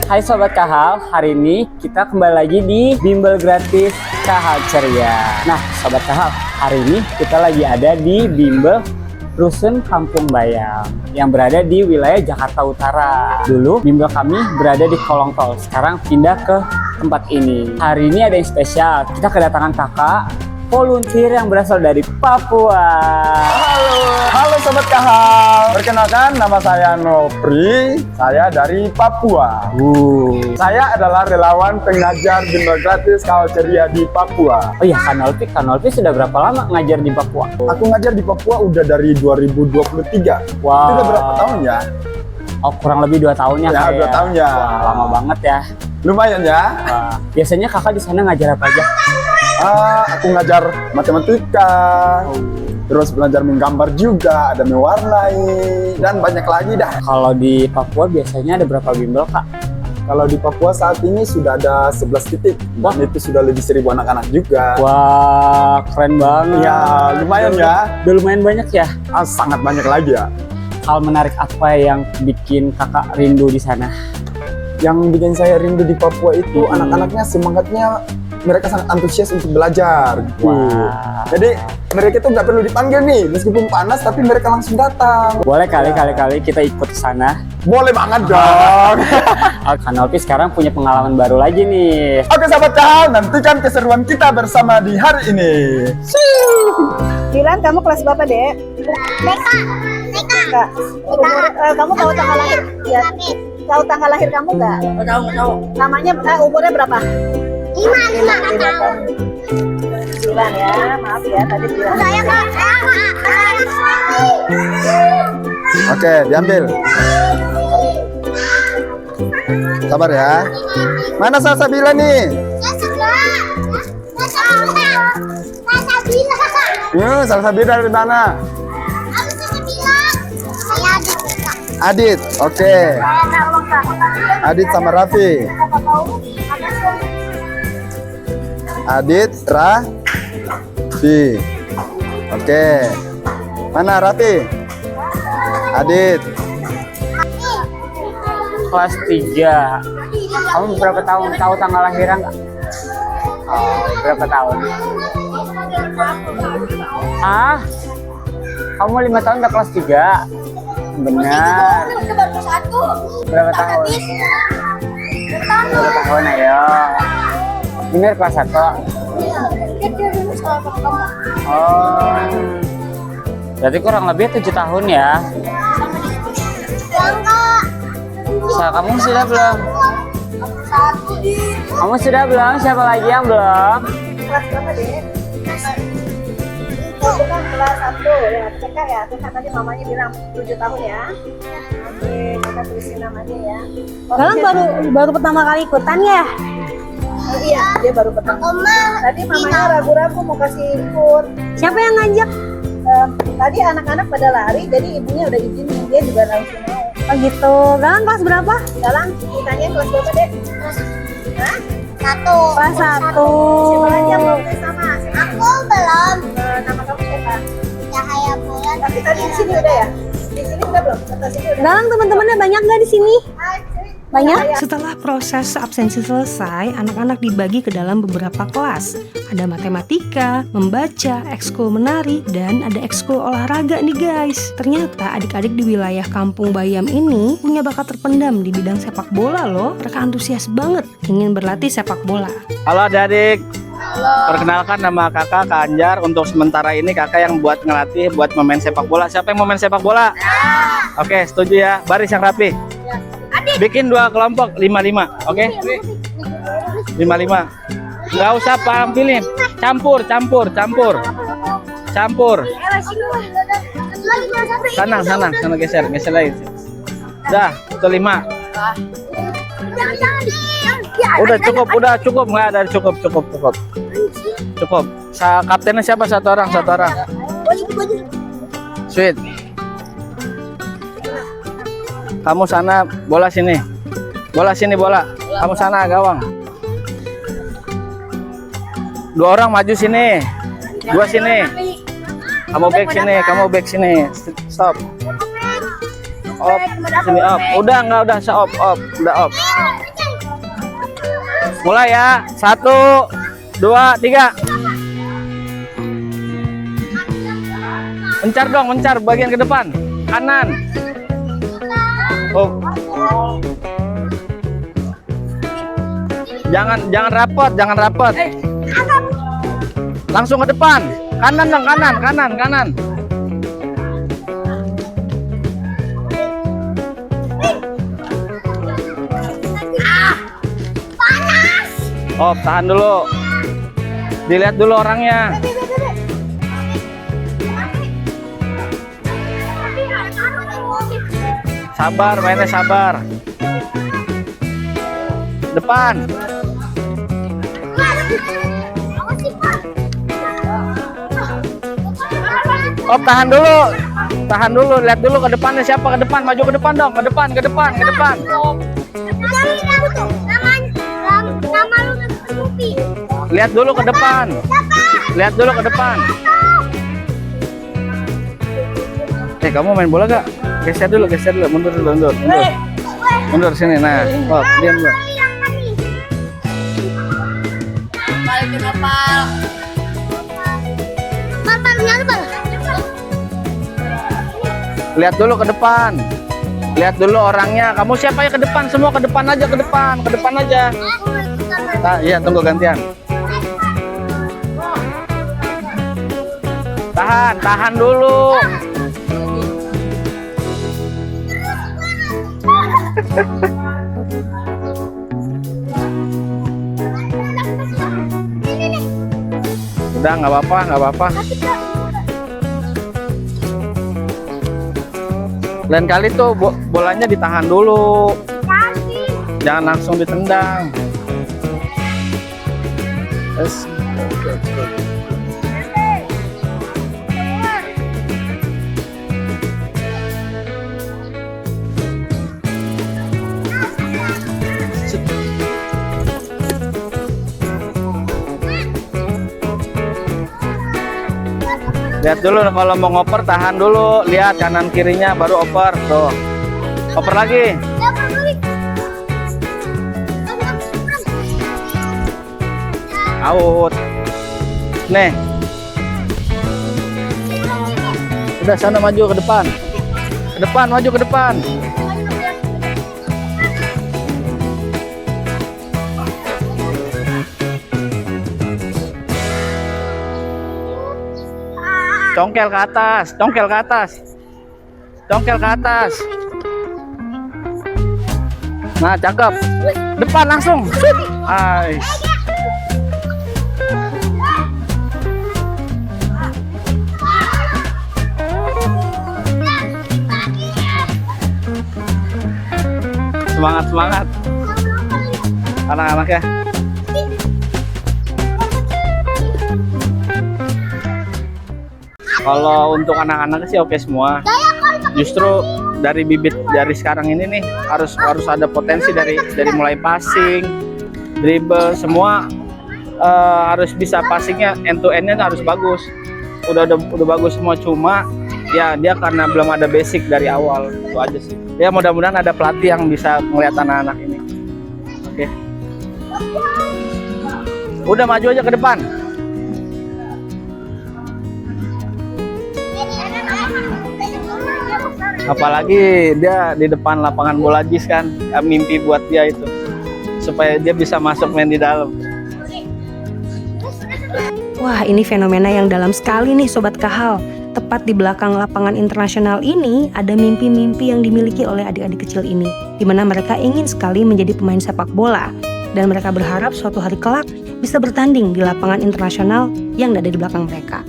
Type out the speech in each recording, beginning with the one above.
Hai Sobat Kahal, hari ini kita kembali lagi di Bimbel Gratis Kahal Ceria. Nah Sobat Kahal, hari ini kita lagi ada di Bimbel Rusun Kampung Bayam yang berada di wilayah Jakarta Utara. Dulu bimbel kami berada di kolong tol, sekarang pindah ke tempat ini. Hari ini ada yang spesial, kita kedatangan kakak volunteer yang berasal dari Papua. Halo Sobat Kahal, perkenalkan nama saya Nopri, saya dari Papua. Saya adalah relawan pengajar bimbel gratis Kahal Ceria di Papua. Oh iya, Kak Nolfi sudah berapa lama ngajar di Papua? Aku ngajar di Papua udah dari 2023. Wow. Itu udah berapa tahun ya? Oh, kurang lebih 2 tahunnya. Ya, 2 tahun ya. Wah, lama banget ya. Lumayan ya. Wah, biasanya kakak di sana ngajar apa aja? Aku ngajar matematika, terus belajar menggambar juga, ada mewarnai, dan banyak lagi dah. Kalau di Papua biasanya ada berapa bimbel, Kak? Kalau di Papua saat ini sudah ada 11 titik, dan itu sudah lebih 1000 anak-anak juga. Wah, keren banget. Ya, lumayan ya. Udah lumayan banyak ya? Sangat banyak lagi ya. Hal menarik apa yang bikin kakak rindu di sana? Yang bikin saya rindu di Papua itu anak-anaknya semangatnya, mereka sangat antusias untuk belajar. Wah. Jadi mereka tuh nggak perlu dipanggil nih, meskipun panas tapi mereka langsung datang. Boleh kali kita ikut ke sana. Boleh banget dong. Kak Nolfi sekarang punya pengalaman baru lagi nih. Oke Sahabat Kahal, nantikan keseruan kita bersama di hari ini. Dilan, kamu kelas berapa, Dek? TK. Kamu tahu tanggal lahir? Ya. Tahu tanggal lahir kamu nggak? Tahu. Namanya, umurnya berapa? 5 tahun. 9 ya, maaf ya tadi bilang. Udah ya Kak. Oke, diambil. Sabar ya. Mana Salsabila nih? Salsabila dari mana? Adit, oke. Adit sama Raffi. Adit, Raffi. Oke. Mana Raffi? Adit. Kelas 3. Kamu berapa tahun? Tahu tanggal lahiran nggak? Oh, berapa tahun? Ah? Kamu 5 tahun udah kelas 3? Benar. Berapa tahun? Berapa tahun ayo? Benar kelas 1? Oh. Berarti kurang lebih 7 tahun ya? Kamu sudah belum? Kamu sudah belum? Siapa lagi yang belum? Kelas berapa, Dek? Itu kan kelas 1 ya, TK ya. TK tadi mamanya bilang 7 tahun ya. Oke, kita tulisin namanya ya. Galang baru pertama kali ikutan ya? Oh, iya, dia baru pertama. Tadi mamanya ragu-ragu mau kasih ikut. Siapa yang ngajak? Tadi anak-anak pada lari, jadi ibunya udah izinin, dia juga langsung mau. Oh gitu. Galang kelas berapa? Galang, ditanya kelas berapa, Dek? Hah? 1. Kelas 1. Siapa lagi yang mau tes sama? Aku belum. Nama kamu siapa? Cahaya bulan. Tapi tadi di sini udah ya? Di sini udah belum? Kata sini udah. Galang teman-temannya banyak nggak di sini? Hai, sini. Banyak? Setelah proses absensi selesai, anak-anak dibagi ke dalam beberapa kelas. Ada matematika, membaca, ekskul menari, dan ada ekskul olahraga nih guys. Ternyata adik-adik di wilayah Kampung Bayam ini punya bakat terpendam di bidang sepak bola loh. Mereka antusias banget ingin berlatih sepak bola. Halo adik-adik. Perkenalkan nama kakak Kak Anjar. Untuk sementara ini kakak yang buat ngelatih buat pemain sepak bola. Siapa yang mau main sepak bola? Oke, setuju ya. Baris yang rapi. Bikin 2 kelompok 5-5, oke? 5-5. Nggak usah pilih. Campur. Sana geser lagi. Dah, itu 5. Udah cukup nggak ada cukup. Kaptennya siapa? Satu orang. Sweet. Kamu sana, bola sini. Kamu sana, gawang. 2 orang maju sini. 2 sini. Kamu back sini. Stop. Op, sini op. Udah enggak, udah off. Udah off. Mulai ya. 1, 2, 3. Mencar dong, mencar bagian ke depan. Kanan. Oh. Jangan rapot, jangan rapot. Langsung ke depan. Kanan dong, kanan. Oh, tahan dulu. Dilihat dulu orangnya. Sabar, mainnya sabar. Depan. Oh, tahan dulu, lihat dulu ke depannya siapa, ke depan, maju ke depan dong, ke depan. Lihat dulu ke depan. Kamu main bola gak? Geser dulu, mundur. Mundur sini, nah, oh, diam dulu. Lihat dulu ke depan. Lihat dulu orangnya. Kamu siapa ya ke depan? Semua ke depan aja. Nah, iya, tunggu gantian. Tahan dulu. Udah, nggak apa-apa. Lain kali tuh bolanya ditahan dulu. Jangan langsung ditendang. Yes. Lihat dulu kalau mau ngoper, tahan dulu, lihat kanan kirinya baru oper. Tuh. Oper lagi. Out. Nih. Udah, sana maju ke depan. Maju ke depan. Congkel ke atas. Nah, cakep. Depan langsung. Ais. Semangat. Anak-anak ya. Kalau untuk anak-anak sih oke semua. Justru dari bibit dari sekarang ini nih harus ada potensi dari mulai passing, dribble, semua harus bisa passingnya end to endnya harus bagus. Udah bagus semua, cuma ya dia karena belum ada basic dari awal, itu aja sih. Ya mudah-mudahan ada pelatih yang bisa melihat anak-anak ini. Oke. Udah, maju aja ke depan. Apalagi dia di depan lapangan bola JIS kan, mimpi buat dia itu supaya dia bisa masuk main di dalam. Wah, ini fenomena yang dalam sekali nih Sobat Kahal. Tepat di belakang lapangan internasional ini ada mimpi-mimpi yang dimiliki oleh adik-adik kecil ini, di mana mereka ingin sekali menjadi pemain sepak bola dan mereka berharap suatu hari kelak bisa bertanding di lapangan internasional yang ada di belakang mereka.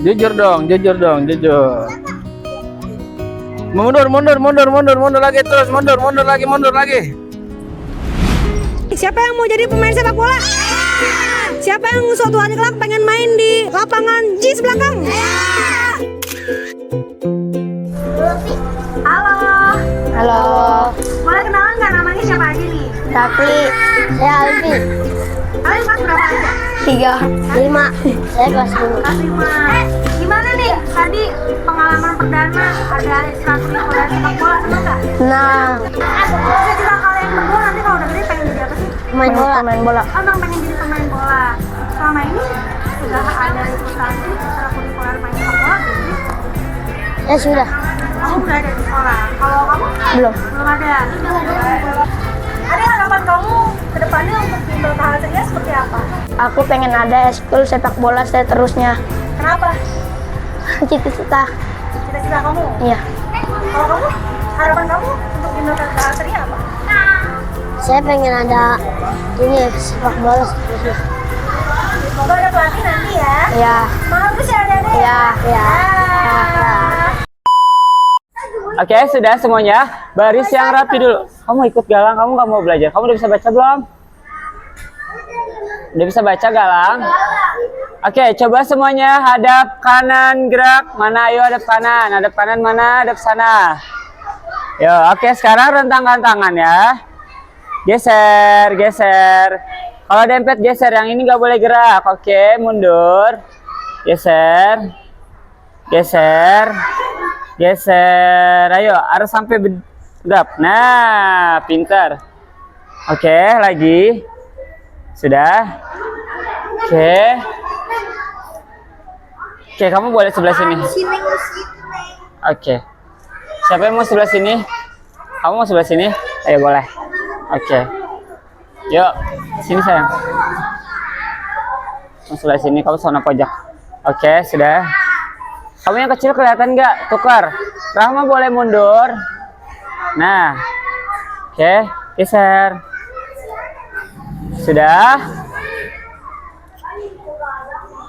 Jujur dong. Mundur lagi terus, mundur lagi. Siapa yang mau jadi pemain sepak bola? Siapa yang suatu hari kelak pengen main di lapangan JIS belakang? Halo. Boleh kenalan nggak, namanya siapa aja nih? Rafli. Saya Alfi. Kalian kelas berapa aja? 3, 5. Saya kelas 10. Kelas 5. Gimana nih tadi pengalaman perdana ada ekstrakurikuler sepak bola, seneng nggak? Senang. Saya juga kalian berdua nanti kalau udah gede pengen jadi apa sih? Pemain bola. Oh, emang pengen jadi pemain bola. Selama ini sudah ada instansi secara kurikuler main sepak bola belum sih? Ya sudah. Oh, udah ada di sekolah. Kalau kamu? Belum. Belum ada. Ada harapan kamu ke depannya untuk bimbel KH Ceria seperti apa? Aku pengen ada eskul sepak bola seterusnya. Kenapa? Cita-cita. Cita-cita kamu? Iya. Kalau kamu, harapan kamu untuk bimbel KH Ceria apa? Saya pengen ada ini sepak bola seterusnya. Semoga ada pelatih nanti ya. Ya. Semangat terus ya Dede. Ya. Ya. Oke, sudah semuanya. Baris yang rapi dulu. Kamu ikut Galang, kamu nggak mau belajar. Kamu udah bisa baca belum? Udah bisa baca Galang? Oke, coba semuanya hadap kanan gerak. Mana? Ayo hadap kanan. Hadap kanan mana? Hadap sana. Yo, oke, sekarang rentangkan tangan ya. Geser, geser. Kalau dempet geser, yang ini nggak boleh gerak. Oke, mundur. Geser. Geser. Geser, ayo harus sampai bedap. Nah, pintar. Oke, lagi. Sudah. Oke. Oke, kamu boleh sebelah sini. Oke. Siapa yang mau sebelah sini? Kamu mau sebelah sini? Ayo boleh. Oke. Yuk, sini sayang. Mau sebelah sini, kamu sana pojok. Oke, sudah. Kamu yang kecil kelihatan nggak? Tukar. Rahma boleh mundur. Nah. Oke. Geser. Sudah.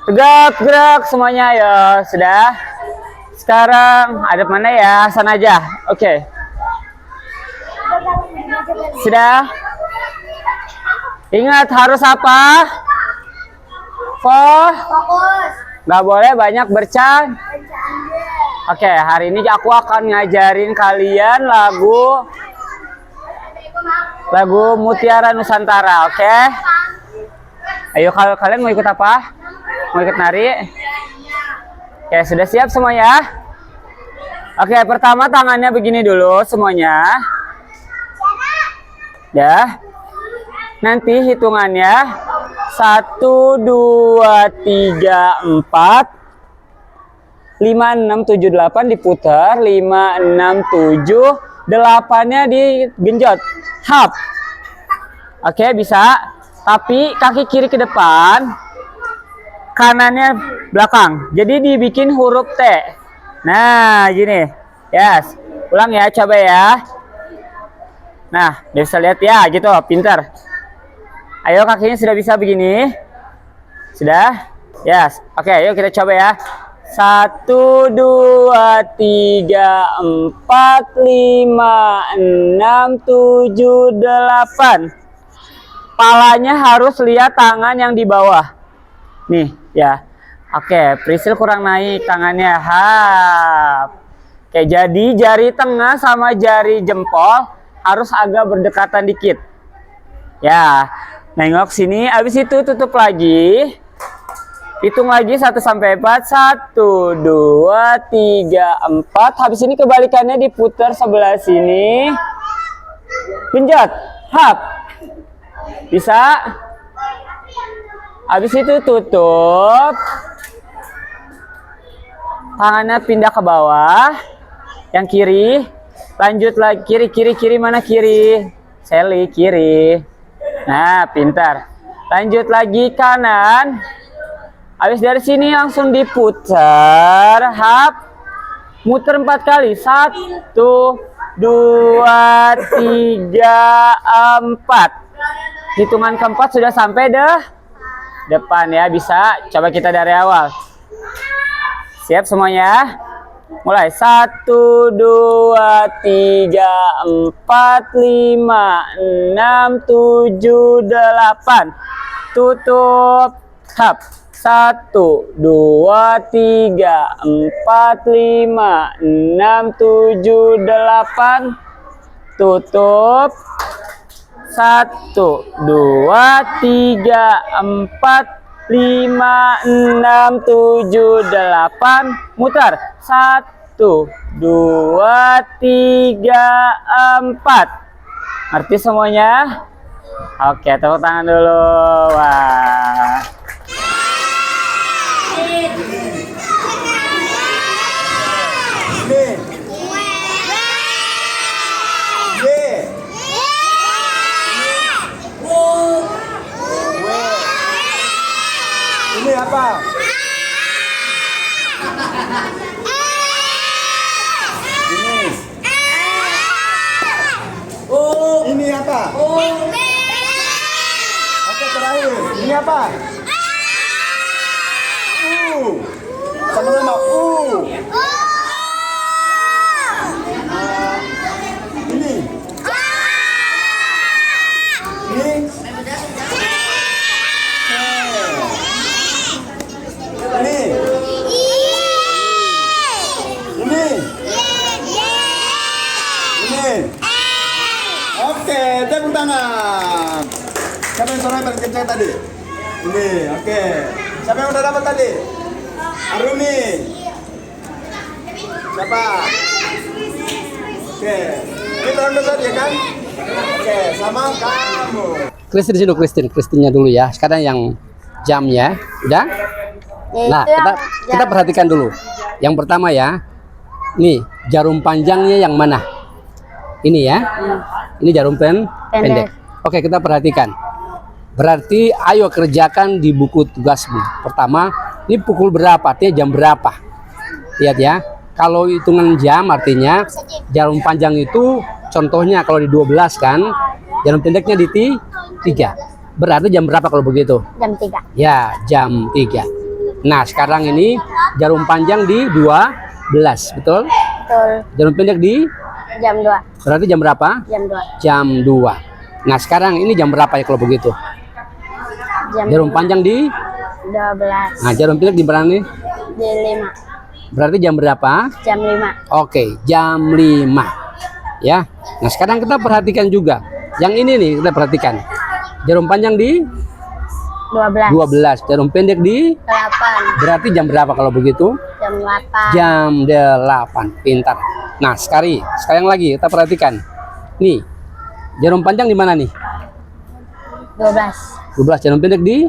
Tegak gerak semuanya ya. Sudah. Sekarang hadap mana ya? Sana aja. Oke. Sudah. Ingat harus apa? Fokus. Nggak boleh banyak bercanda. Oke, hari ini aku akan ngajarin kalian lagu Mutiara Nusantara, oke? Ayo, kalau kalian mau ikut apa? Mau ikut nari? Oke, sudah siap semuanya? Oke, pertama tangannya begini dulu semuanya. Ya. Nanti hitungannya 1, 2, 3, 4, 5, 6, 7, 8 diputar, 5, 6, 7, 8-nya digenjot. Hap. Oke, bisa. Tapi kaki kiri ke depan, kanannya belakang. Jadi dibikin huruf T. Nah, gini. Yes. Ulang ya, coba ya. Nah, bisa lihat ya, gitu, pintar. Ayo, kakinya sudah bisa begini. Sudah? Yes. Oke, yuk kita coba ya. 1, 2, 3, 4, 5, 6, 7, 8. Palanya harus lihat tangan yang di bawah. Nih, ya. Oke, Priscil kurang naik tangannya. Hap. Oke, jadi jari tengah sama jari jempol harus agak berdekatan dikit. Ya. Nengok sini, habis itu tutup lagi. Hitung lagi 1 sampai 4. 1, 2, 3, 4. Habis ini kebalikannya diputar sebelah sini. Genjot. Hap. Bisa? Habis itu tutup. Tangannya pindah ke bawah. Yang kiri. Lanjut lagi kiri mana kiri? Sally kiri. Nah, pintar. Lanjut lagi kanan. Habis dari sini langsung diputar. Hap. Muter 4 kali. 1, 2, 3, 4. Hitungan keempat sudah sampai depan ya. Bisa. Coba kita dari awal. Siap semuanya? Mulai 1, 2, 3, 4, 5, 6, 7, 8. Tutup. Hap. 1, 2, 3, 4, 5, 6, 7, 8. Tutup. 1, 2, 3, 4, 5, 6, 7, 8. Mutar. 1, 2, 3, 4. Ngerti semuanya? Oke, tepuk tangan dulu. Wah. Ini apa? Ini apa? Oke, terakhir. Ini apa? Sama-sama. Ini. Oke, tepuk tangan. Siapa yang suaranya paling kencang tadi? Ini, oke. Siapa yang udah dapat tadi? Arumi. Siapa? Oke. Ini ronde tadi ya kan? Oke, sama kamu. Kristin dulu, Kristinnya dulu ya. Sekarang yang jamnya, udah? Nah, kita perhatikan dulu. Yang pertama ya, nih jarum panjangnya yang mana? Ini ya, ini jarum pendek. Oke, kita perhatikan. Berarti ayo kerjakan di buku tugasmu. Pertama, ini pukul berapa? Artinya jam berapa? Lihat ya. Kalau hitungan jam artinya jarum panjang itu contohnya kalau di 12 kan, jarum pendeknya di 3. Berarti jam berapa kalau begitu? Jam 3. Ya, jam 3. Nah, sekarang ini jarum panjang di 12, betul? Betul. Jarum pendek di Jam 2. berarti jam berapa? Jam 2. Jam 2. Nah, sekarang ini jam berapa ya kalau begitu? Jarum panjang di 12. Nah, jarum pendek di berapa nih? Di 5. Berarti jam berapa? Jam 5. Oke, jam 5. Ya. Nah, sekarang kita perhatikan juga. Yang ini nih kita perhatikan. Jarum panjang di 12. 12, jarum pendek di 8. berarti jam berapa kalau begitu? Jam 8. Jam 8. Pintar. Nah, sekarang lagi kita perhatikan. Nih. Jarum panjang di mana nih? 12. 12, jarum pendek di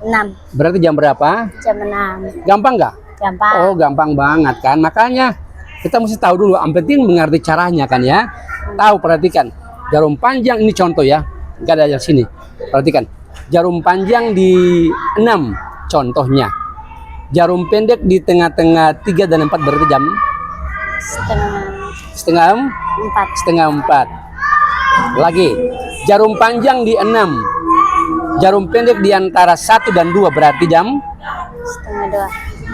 6. berarti jam berapa? Jam 6. Gampang nggak? Gampang. Oh, gampang banget kan. Makanya kita mesti tahu dulu, yang penting mengerti caranya kan ya. Tahu, perhatikan. Jarum panjang ini contoh ya. Enggak ada yang sini. Perhatikan. Jarum panjang di 6 contohnya. Jarum pendek di tengah-tengah 3 dan 4 berarti jam setengah 4. Lagi. Jarum panjang di 6. Jarum pendek di antara 1 dan 2 berarti jam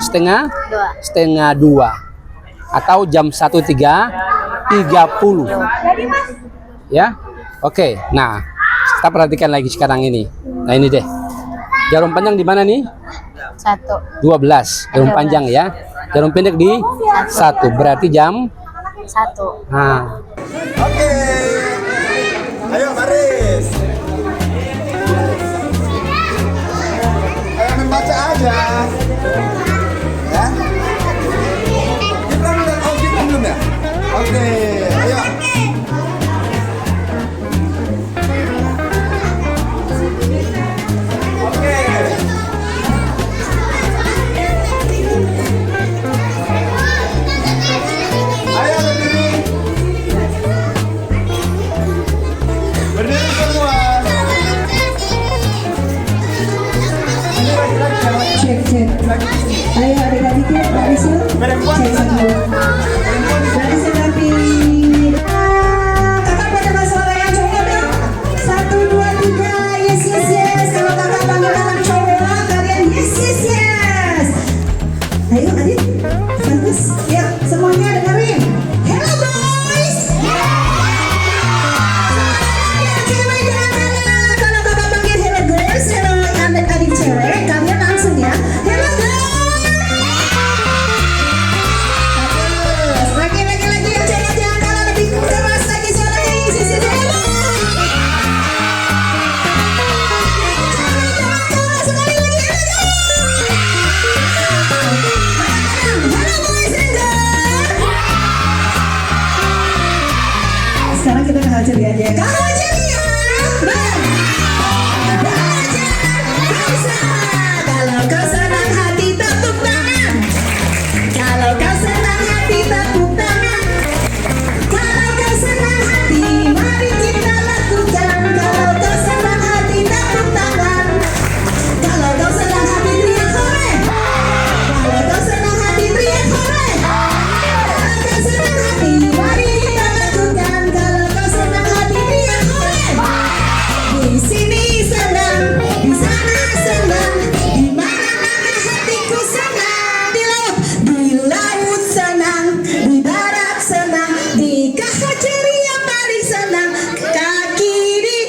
setengah 2 atau jam 1.30 ya. Oke, nah kita perhatikan lagi sekarang ini. Nah, ini deh jarum panjang di mana nih? 12 jarum panjang ya. Jarum pendek di 1 berarti jam 1. Nah, Oke. Ayo baris. Ayo membaca aja. Ya. Kita belum ya? Oke, ayo. Oke. Ayo berdiri. Berdiri semua. Cek. Ayo adik-adik ya, barisnya. Perempuan di sana. Barisnya rapi. Kakak pada masalah yang cowok dong. 1, 2, 3. Yes. Kalau kakak panggil anak cowok, kalian yes. Ayo adik. Bagus. Ya, semuanya dengerin. Hello boys. Cewek jangan mana. Kalau kakak panggil hello girls, hello adik cewek, kalian langsung ya. Hello girls. Lagi yang cewek jangan kalah, lebih keras lagi suaranya. Yes. Hello. Sekali lagi hello. Hello boys and girls. Sekarang kita kakak ceria aja. Kakak ceria. Di sini senang, di sana senang, di mana-mana hatiku senang. Di laut senang, di darat senang, di KH ceria paling senang. Kaki di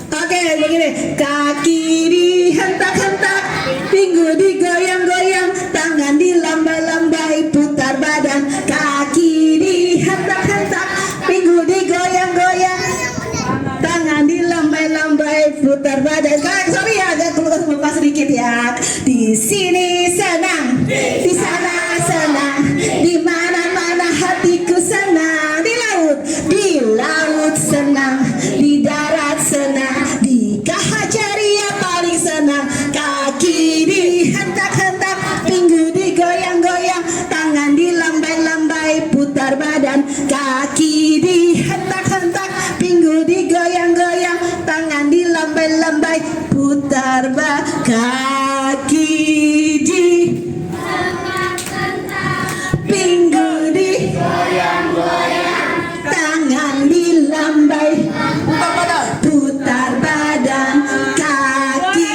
Oke, begini. Kaki dihentak-hentak, pinggul digoyang-goyang, tangan dilambai-lambai, putar badan. Kaki dihentak-hentak, pinggul digoyang-goyang, tangan dilambai-lambai, putar badan. Sorry ya, agak lepas sedikit ya. Di sini senang, di sana senang, di mana-mana hatiku senang. Di laut senang, di darat senang, di KH ceria paling senang. Kaki dihentak-hentak, pinggul digoyang-goyang, tangan dilambai-lambai, putar badan. Kaki dihentak-hentak, pinggul digoyang-goyang, tangan dilambai-lambai, putar badan. Kaki di pinggul digoyang-goyang, tangan dilambai, putar badan. Kaki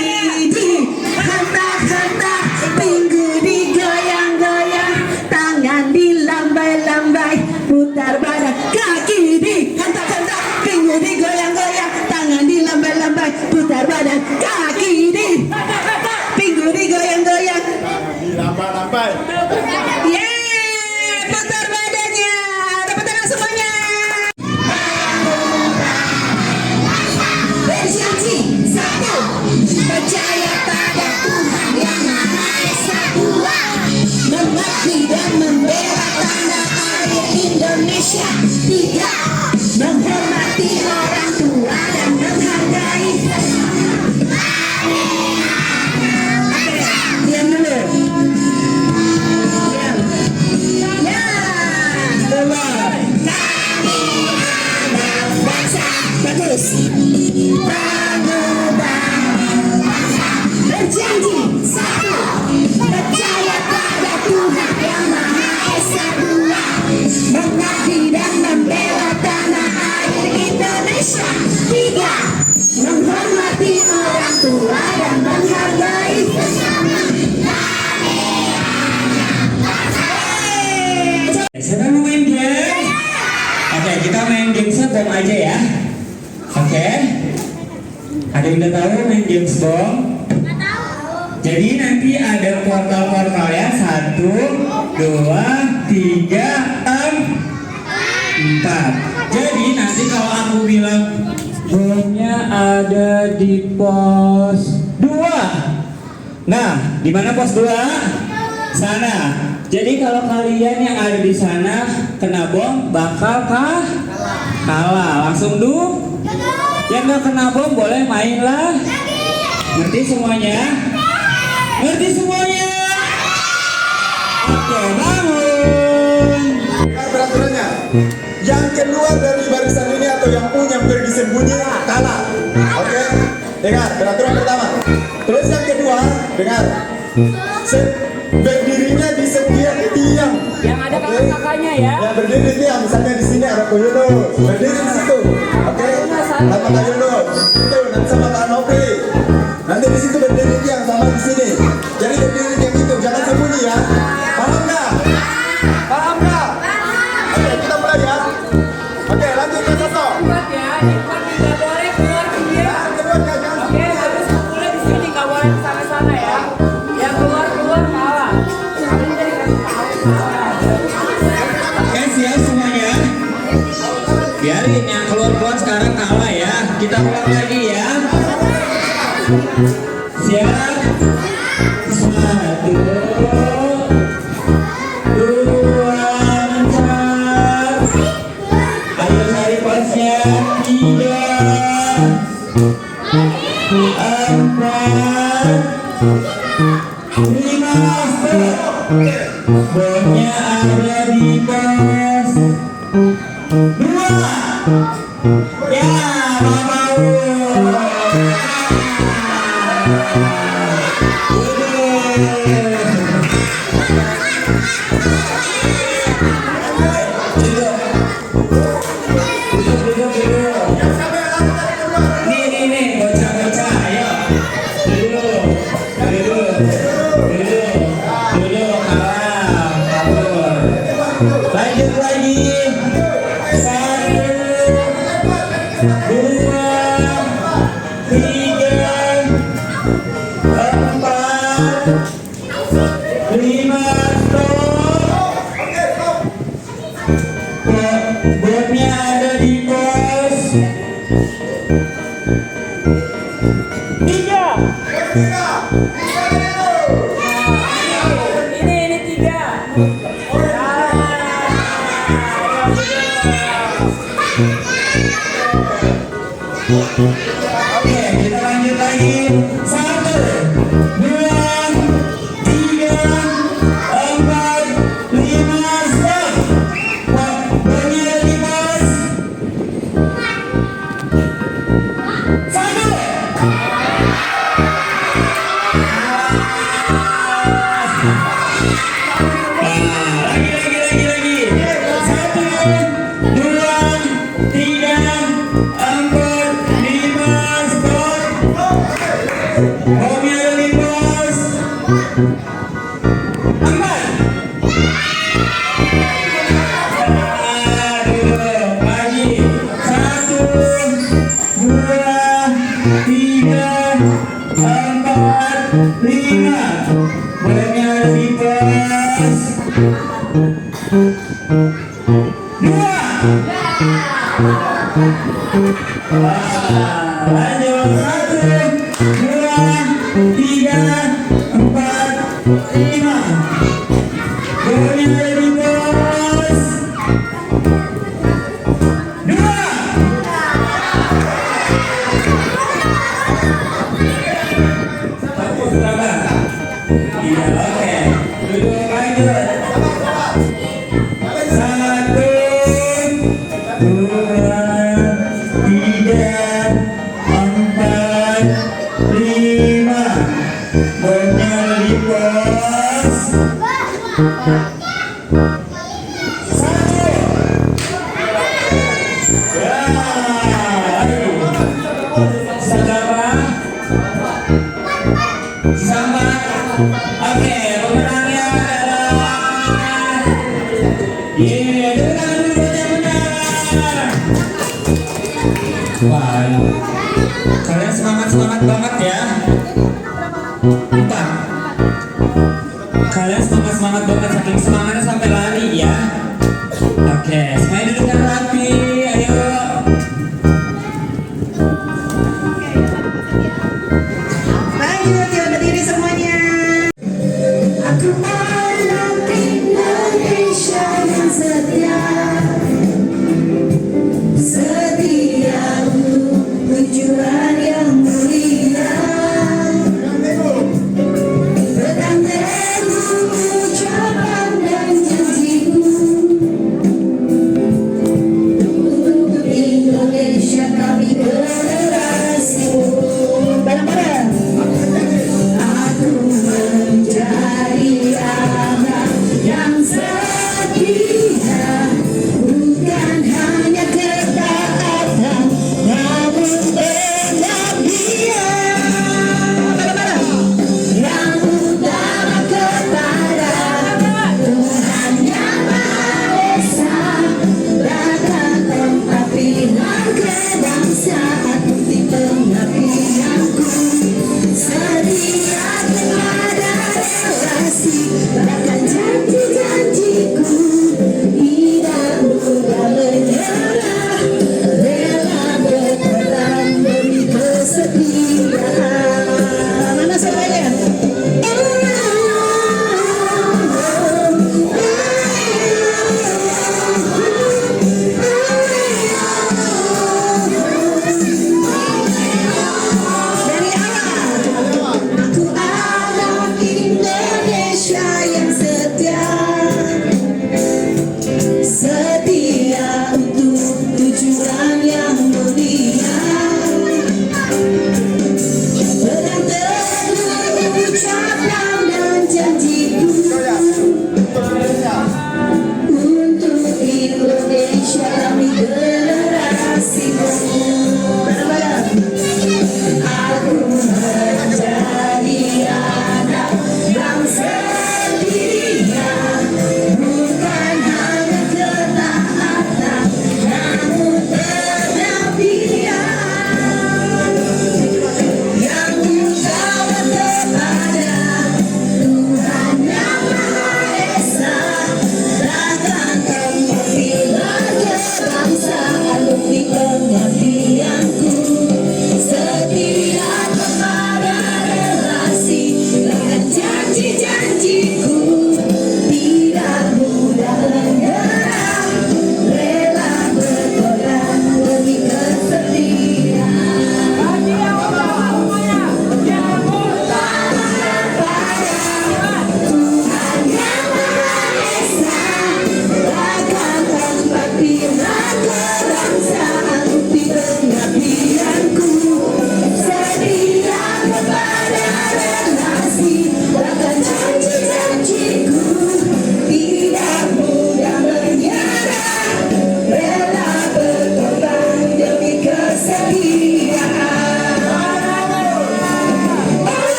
dihentak-hentak, pinggul digoyang-goyang, tangan dilambai-lambai, putar badan. Kaki dihentak-hentak, pinggul digoyang-goyang, tangan dilambai-lambai, putar badan. Kaki dihentak-hentak, pinggul digoyang-goyang, Lambai-lambai. yeay, putar badannya. Tepuk tangan semuanya. Berjanji satu, percaya pada Tuhan Yang Maha Esa. Dua, mengabdi dan membela tanah air Indonesia. Tiga, menghormati orang tua dan menghargai. Diam dulu. Diam. Ya, keluar. Kami anak bangsa. Bagus. Berjanji satu, percaya pada Tuhan Yang Maha Esa. Dua, mengabdi dan membela tanah air Indonesia. Tiga, menghormati orang tua dan menghargai sesama. Siapa mau main game? Oke, kita main game bom aja ya. Oke. Ada yang udah tahu main game bom? Jadi nanti ada portal-portal ya. 1, 2, 3, 4. Jadi nanti kalau aku bilang bomnya ada di pos 2. Nah, di mana pos 2? Sana. Jadi kalau kalian yang ada di sana kena bom bakal kalah. Langsung yang nggak kena bom boleh main lah. Ngerti semuanya? Ngerti semuanya? Oke, bangun. Peraturannya, yang keluar dari barisan ini atau yang punya pergi sembunyi kalah. Oke, dengar peraturan pertama. Terus yang kedua, dengar. Berdirinya di setiap tiang. Yang ada kakak-kakaknya ya. Yang berdiri di tiang, misalnya di sini ada Ko Yunus, berdiri di situ. Oke, sama Kak Yunus, itu nanti sama Kak Nopri. Nanti di situ berdiri tiang sama di sini. Jadi berdiri tiang itu jangan sembunyi ya. Paham nggak? Paham nggak? Oke, kita mulai ya. Oke, lanjut ke Soso. Tidak boleh keluar dia. Oke, harus mulai di sini, nggak boleh sana-sana ya. Yang keluar kalah. Oke, siap semuanya. Biarin yang keluar sekarang kalah ya. Kita ulang lagi ya. Siap. 1, 2, 4. Ayo cari posnya. 3, 4, 5. Bomnya ada di pos 2. Ya, mau. Lanjut lagi. 1, 2, 3, 4, 5, stop. Botnya ada di pos 3. Ini 3. Oke, kita lanjut lagi. 1, 2, 3, 4, 5, stop. Botnya ada di pos 1. Lagi. 1, 2, 3, 4, 5, stop. Bomnya ada di pos 4. Duduk lagi. 1, 2, 3, 4, 5. Bomnya ada di pos 2. Lanjut. 1, 2, 3, 4, 5. Bomnya ada di pos 2. Iya, oke. Duduk lanjut. 1, 2, 3, 4, 5. Bomnya di pos 1. Ya, ayo. Saudara. Sama. Oke, pemenangnya adalah ini. Tepuk tangan dulu buat yang menang. Wah, kalian semangat banget ya. 4. Kalian semangat banget, saking semangatnya sampai lari ya. Oke, semuanya dudukkan rapi. Ayo. Lanjut, yuk berdiri semuanya. Aku anak Indonesia yang setia untuk tujuan yang mulia. Pedang teguh ucapan dan janjimu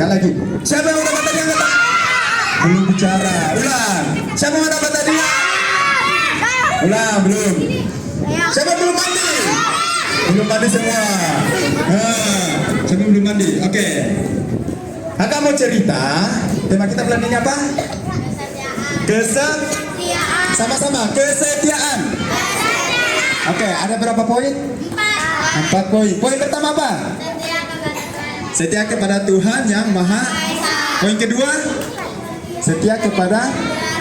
lagi. Siapa yang udah dapat hadiah? Belum bicara. Ulang. Siapa yang dapat hadiah? Ulang, belum. Siapa belum mandi? Belum mandi semua. Siapa belum mandi? Oke. Kakak mau cerita. Tema kita bulan ini apa? Kesetiaan. Sama-sama. Kesetiaan. Oke, ada berapa poin? 4 poin. Poin pertama apa? Setia kepada Tuhan yang Maha. Poin kedua, setia kepada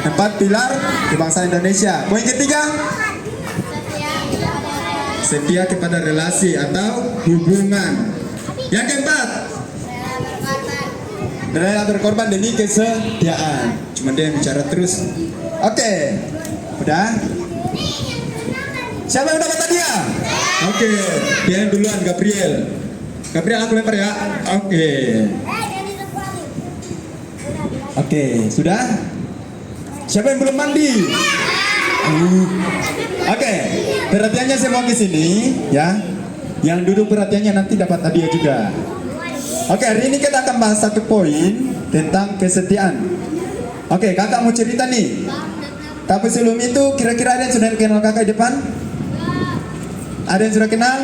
4 pilar kebangsaan Indonesia. Poin ketiga, setia kepada relasi atau hubungan. Yang keempat, rela berkorban demi kesetiaan. Cuma dia yang bicara terus. Oke, udah. Siapa yang dapat hadiah? Oke, dia yang duluan, Gabriel. Gabriel, aku lempar ya. Oke, sudah? Siapa yang belum mandi? Oke, perhatiannya semua ke sini ya. Yang duduk perhatiannya nanti dapat hadiah juga. Oke, hari ini kita akan bahas 1 poin tentang kesetiaan. Oke, kakak mau cerita nih. Tapi sebelum itu, kira-kira ada yang sudah kenal kakak di depan? Ada yang sudah kenal?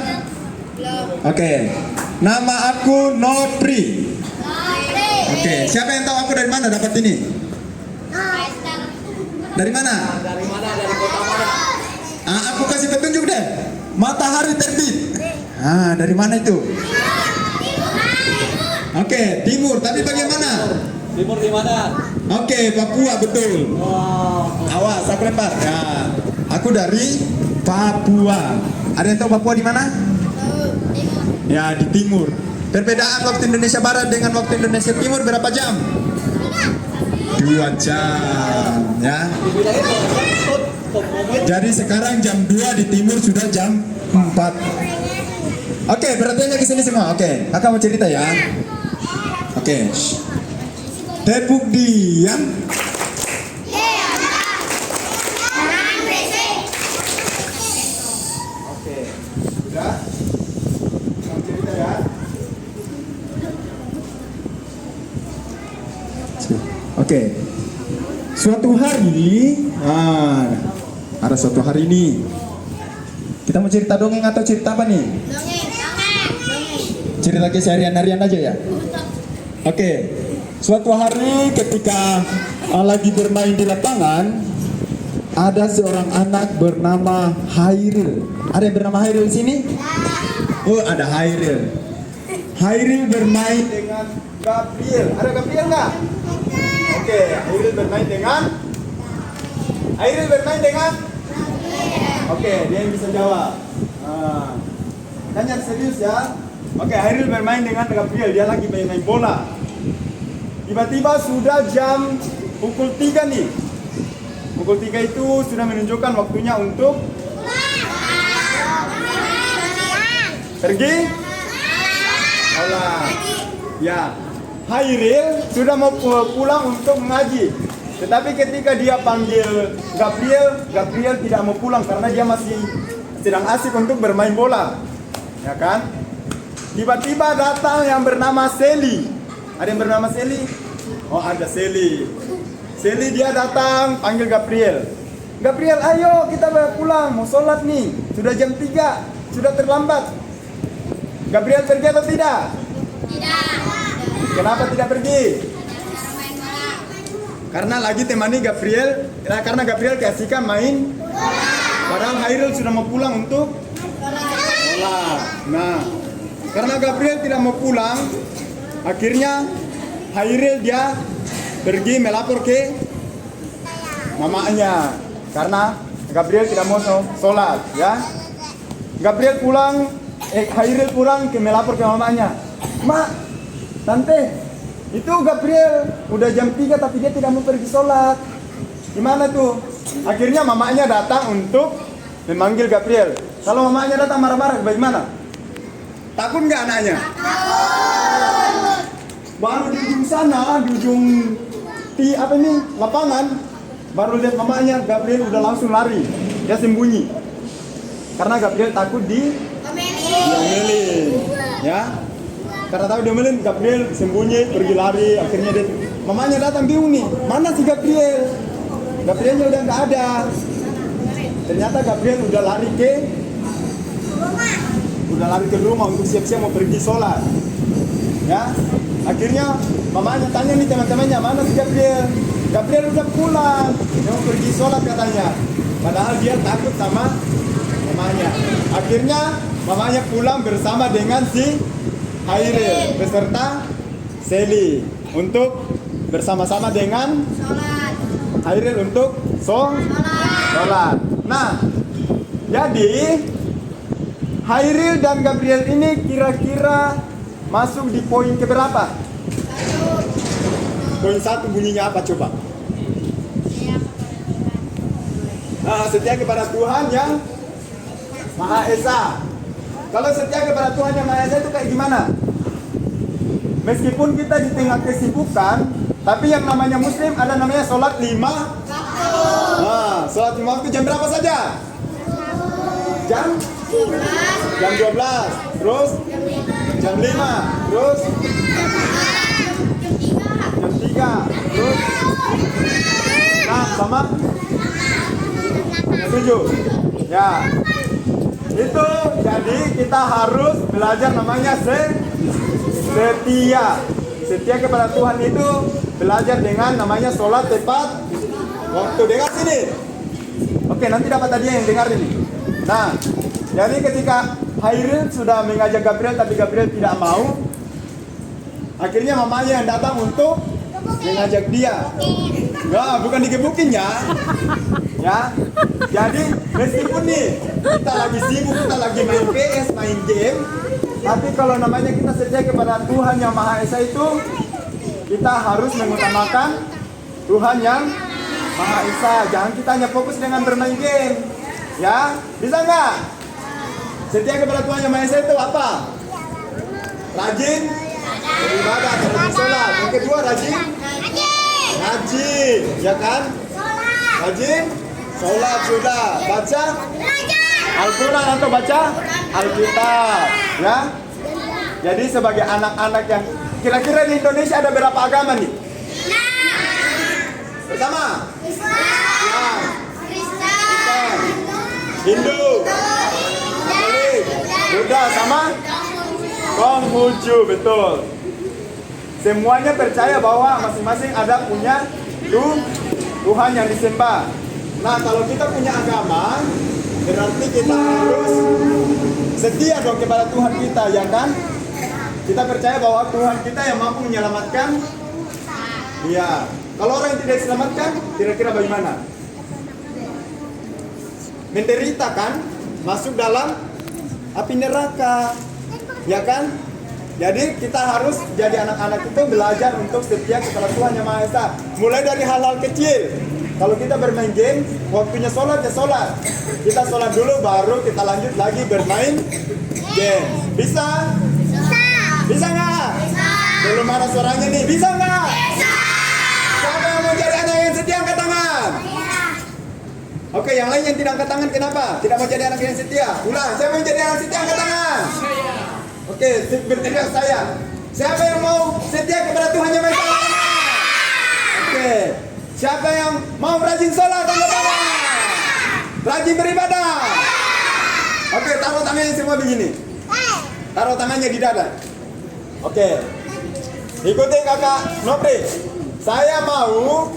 Oke, nama aku Nopri. Oke, siapa yang tahu aku dari mana dapat ini? Dari mana? Dari kota mana? Aku kasih petunjuk deh. Matahari terbit. Dari mana itu? Oke, timur. Tapi bagaimana? Timur di mana? Oke, Papua, betul. Awas, aku lempar. Ya, aku dari Papua. Ada yang tahu Papua di mana? Ya, di timur. Perbedaan waktu Indonesia Barat dengan waktu Indonesia Timur berapa jam? 2 jam, ya. Jadi sekarang jam 2 di timur sudah jam 4. Oke, perhatiannya ke sini semua. Oke, kakak mau cerita ya. Oke. Tepuk diam. Oke, sudah. Kamu cerita ya. Oke. Suatu hari, ada suatu hari ini. Kita mau cerita dongeng atau cerita apa nih? Cerita keseharian harian aja ya. Oke. Suatu hari ketika lagi bermain di lapangan, ada seorang anak bernama Hairil. Ada yang bernama Hairil di sini? Oh, ada Hairil. Hairil bermain dengan Gabriel. Ada Gabriel nggak? Oke, Hairil bermain dengan. Oke, dia yang bisa jawab. Tanya serius ya. Oke, Hairil bermain dengan Gabriel. Dia lagi main bola. Tiba-tiba sudah jam pukul 3 nih. Pukul 3 itu sudah menunjukkan waktunya untuk pergi sekolah. Ya, Hairil sudah mau pulang untuk mengaji. Tetapi ketika dia panggil Gabriel, Gabriel tidak mau pulang karena dia masih sedang asik untuk bermain bola. Ya kan? Tiba-tiba datang yang bernama Sally. Ada yang bernama Sally? Oh, ada Sally. Sally dia datang panggil Gabriel. Gabriel, ayo kita pulang, mau sholat nih. Sudah jam 3, sudah terlambat. Gabriel pergi atau tidak? Tidak. Kenapa tidak pergi? Karena lagi temani Gabriel, karena Gabriel keasikan main. Padahal Hairil sudah mau pulang untuk sholat. Nah, karena Gabriel tidak mau pulang, akhirnya Hairil dia pergi melapor ke mamanya karena Gabriel tidak mau sholat, ya. Gabriel pulang, Hairil pulang melapor ke mamanya. Mak, tante, itu Gabriel udah jam 3 tapi dia tidak mau pergi sholat. Gimana tuh? Akhirnya mamanya datang untuk memanggil Gabriel. Kalau mamanya datang marah-marah, bagaimana? Takut nggak anaknya? Takut. Baru di ujung sana, di ujung lapangan, baru lihat mamanya, Gabriel udah langsung lari. Dia sembunyi. Karena Gabriel takut diomelin. Ya. Karena tahu diomelin, Gabriel sembunyi, pergi lari. Akhirnya dia, mamanya datang bingung nih, mana si Gabriel? Gabrielnya udah nggak ada. Ternyata Gabriel udah lari ke rumah untuk siap-siap mau pergi sholat. Ya, akhirnya mamanya tanya nih teman-temannya, mana si Gabriel? Gabriel udah pulang, dia mau pergi sholat katanya. Padahal dia takut sama mamanya. Akhirnya mamanya pulang bersama dengan si Hairil beserta Seli untuk bersama-sama dengan Hairil untuk sholat. Nah, jadi Hairil dan Gabriel ini kira-kira masuk di poin keberapa? Poin 1 bunyinya apa coba? Nah, setia kepada Tuhan yang Maha Esa. Kalau setia kepada Tuhan yang Maha Esa itu kayak gimana? Meskipun kita di tengah kesibukan, tapi yang namanya Muslim ada namanya sholat 5 waktu. Nah, sholat 5 waktu jam berapa saja? Jam 12, terus jam 5, terus jam 3, terus nah sama 7. Ya, itu jadi kita harus belajar namanya setia. Setia kepada Tuhan itu belajar dengan namanya sholat tepat waktu. Dengar sini. Oke, nanti dapat tadi yang dengar ini. Nah, jadi ketika Hairil sudah mengajak Gabriel tapi Gabriel tidak mau, akhirnya mamanya yang datang untuk mengajak dia. Nah, bukan digebukin ya. Ya. Jadi meskipun nih kita lagi sibuk, kita lagi main PS, main game, tapi kalau namanya kita setia kepada Tuhan yang Maha Esa itu, kita harus mengutamakan Tuhan yang Maha Esa. Jangan kita hanya fokus dengan bermain game. Ya, bisa nggak? Setia kepada Tuhan yang Maha Esa itu apa? Rajin beribadah, rajin sholat. Yang kedua rajin ngaji, ya kan? Rajin sholat sudah. Baca Al-Quran atau baca Alkitab, ya. Jadi sebagai anak-anak yang kira-kira di Indonesia ada berapa agama nih? Pertama, Islam, Kristen, Hindu, Katolik, Buddha sama Konghucu, betul. Semuanya percaya bahwa masing-masing ada punya Tuhan yang disembah. Nah, kalau kita punya agama, berarti kita harus setia dong kepada Tuhan kita, ya kan? Kita percaya bahwa Tuhan kita yang mampu menyelamatkan. Iya. Kalau orang yang tidak diselamatkan, kira-kira bagaimana? Menderita kan? Masuk dalam api neraka, ya kan? Jadi kita harus jadi anak-anak itu belajar untuk setia kepada Tuhan yang Maha Esa. Mulai dari hal-hal kecil. Kalau kita bermain game, waktunya sholat ya sholat. Kita sholat dulu, baru kita lanjut lagi bermain game. Bisa? Bisa nggak? Belum ada suaranya nih. Bisa nggak? Siapa yang mau jadi anak yang setia angkat tangan? Oke, yang lain yang tidak angkat tangan kenapa? Tidak mau jadi anak yang setia. Ulang, siapa yang jadi anak setia angkat tangan? Oke, berteriak saya. Siapa yang mau setia kepada Tuhan yang Maha Esa? Oke. Siapa yang mau rajin sholat? Angkat tangan. Rajin beribadah. Oke, taruh tangannya semua begini. Taruh tangannya di dada. Oke. Ikuti kakak Nopri. Saya mau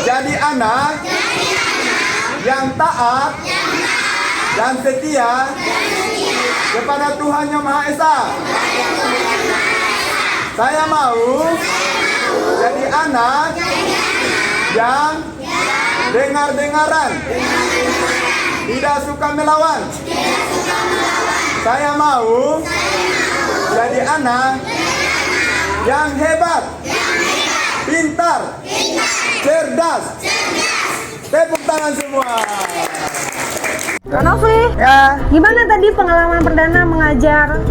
jadi anak yang taat dan setia kepada Tuhan yang Maha Esa. Saya mau jadi anak yang dengar-dengaran, tidak suka melawan. Saya mau jadi anak yang hebat, pintar, cerdas. Tepuk tangan semua. Kak Nofri, Ya. gimana tadi pengalaman perdana mengajar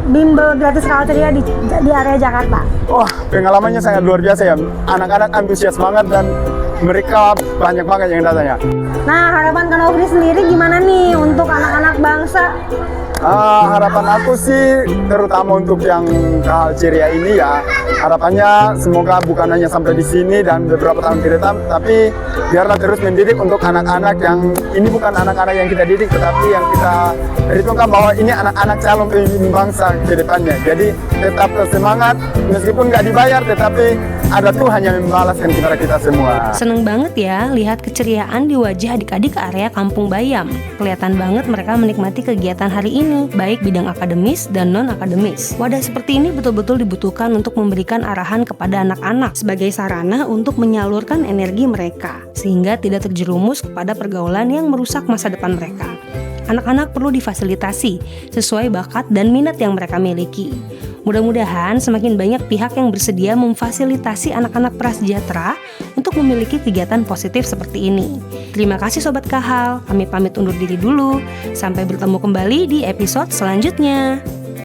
bimbel gratis Kalceria di area Jakarta? Wah, pengalamannya sangat luar biasa ya. Anak-anak antusias banget dan mereka banyak banget yang datang ya. Nah, harapan Kak Nopri sendiri gimana nih untuk anak-anak bangsa? Harapan aku sih terutama untuk yang KHL Ceria ini ya, harapannya semoga bukan hanya sampai di sini dan beberapa tahun ke depan, tapi biarlah terus mendidik untuk anak-anak yang ini bukan anak-anak yang kita didik, tetapi yang kita perhitungkan bahwa ini anak-anak calon pemimpin bangsa ke depannya. Jadi tetap semangat meskipun nggak dibayar, tetapi ada Tuhan yang membalaskan kepada kita semua. Seneng banget ya lihat keceriaan di wajah adik-adik area Kampung Bayam. Kelihatan banget mereka menikmati kegiatan hari ini, baik bidang akademis dan non-akademis. Wadah seperti ini betul-betul dibutuhkan untuk memberikan arahan kepada anak-anak sebagai sarana untuk menyalurkan energi mereka, sehingga tidak terjerumus kepada pergaulan yang merusak masa depan mereka. Anak-anak perlu difasilitasi sesuai bakat dan minat yang mereka miliki. Mudah-mudahan semakin banyak pihak yang bersedia memfasilitasi anak-anak prasejahtera untuk memiliki kegiatan positif seperti ini. Terima kasih Sobat KHL, kami pamit undur diri dulu. Sampai bertemu kembali di episode selanjutnya.